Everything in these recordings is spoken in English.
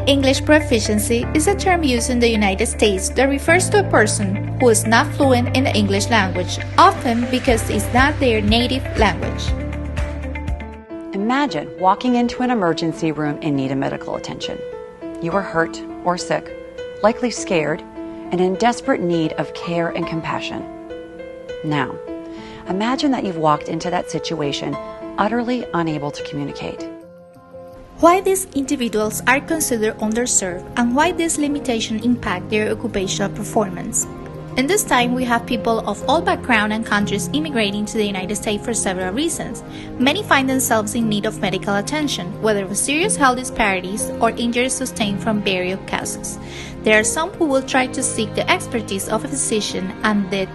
English proficiency is a term used in the United States that refers to a person who is not fluent in the English language, often because it's not their native language. Imagine walking into an emergency room in need of medical attention. You are hurt or sick, likely scared, and in desperate need of care and compassion. Now, imagine that you've walked into that situation utterly unable to communicate. Why these individuals are considered underserved and why these limitations impact their occupational performance. In this time, we have people of all backgrounds and countries immigrating to the United States for several reasons. Many find themselves in need of medical attention, whether with serious health disparities or injuries sustained from various causes. There are some who will try to seek the expertise of a physician, and that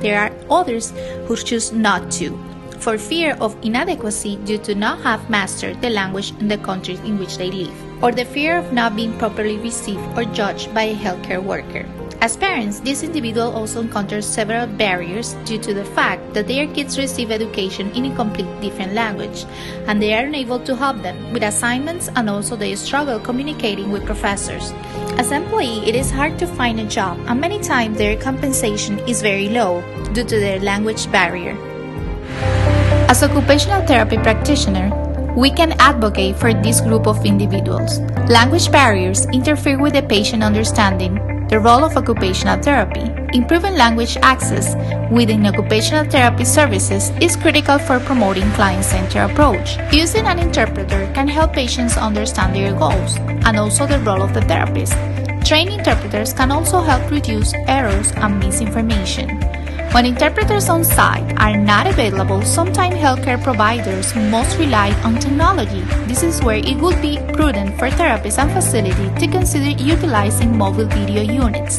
there are others who choose not to, for fear of inadequacy due to not have mastered the language in the countries in which they live, or the fear of not being properly received or judged by a healthcare worker. As parents, this individual also encounters several barriers due to the fact that their kids receive education in a completely different language, and they are unable to help them with assignments, and also they struggle communicating with professors. As an employee, it is hard to find a job, and many times their compensation is very low due to their language barrier. As occupational therapy practitioner, we can advocate for this group of individuals. Language barriers interfere with the patient understanding the role of occupational therapy. Improving language access within occupational therapy services is critical for promoting client-centered approach. Using an interpreter can help patients understand their goals and also the role of the therapist. Trained interpreters can also help reduce errors and misinformation. When interpreters on site are not available, sometimes healthcare providers must rely on technology. This is where it would be prudent for therapists and facilities to consider utilizing mobile video units,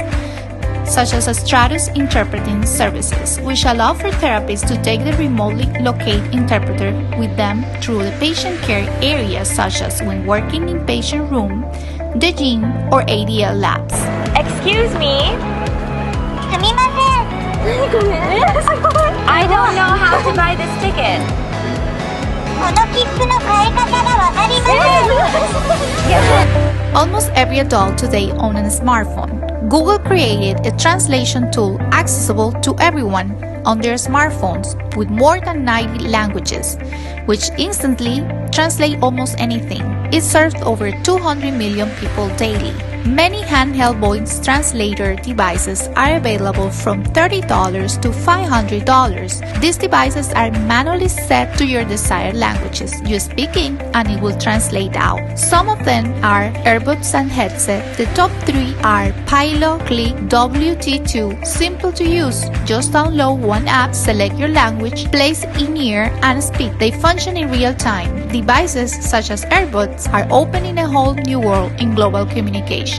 such as Stratus interpreting services, which allow for therapists to take the remotely located interpreter with them through the patient care areas, such as when working in patient room, the gym, or ADL labs. Excuse me? I don't know how to buy this ticket. Almost every adult today owns a smartphone. Google created a translation tool accessible to everyone on their smartphones with more than 90 languages, which instantly translate almost anything. It serves over 200 million people daily. Many handheld voice translator devices are available from $30 to $500. These devices are manually set to your desired languages. You speak in and it will translate out. Some of them are earbuds and headset. The top three are Pilo, Click, WT2. Simple to use. Just download one app, select your language, place in ear and speak. They function in real time. Devices such as earbuds are opening a whole new world in global communication.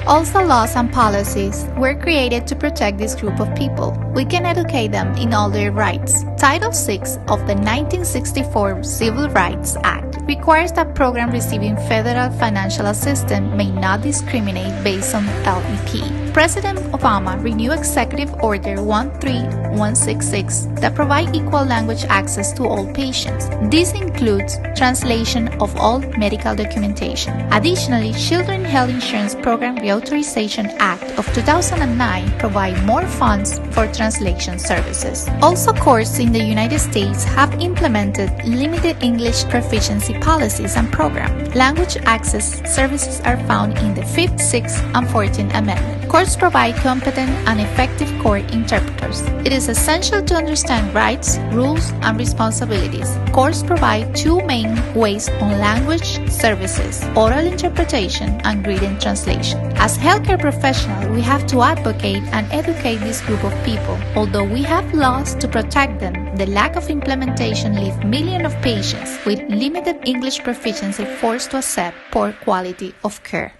Also, laws and policies were created to protect this group of people. We can educate them in all their rights. Title VI of the 1964 Civil Rights Act requires that programs receiving federal financial assistance may not discriminate based on LEP. President Obama renewed Executive Order 13166 that provides equal language access to all patients. This includes translation of all medical documentation. Additionally, Children's Health Insurance Program Reauthorization Act of 2009 provide more funds for translation services. Also, courts in the United States have implemented limited English proficiency policies and programs. Language access services are found in the 5th, 6th, and 14th Amendment. Courts provide competent and effective court interpreters. It is essential to understand rights, rules, and responsibilities. Courts provide two main ways on language services: oral interpretation and written translation. As healthcare professionals, we have to advocate and educate this group of people. Although we have laws to protect them, the lack of implementation leaves millions of patients with limited English proficiency forced to accept poor quality of care.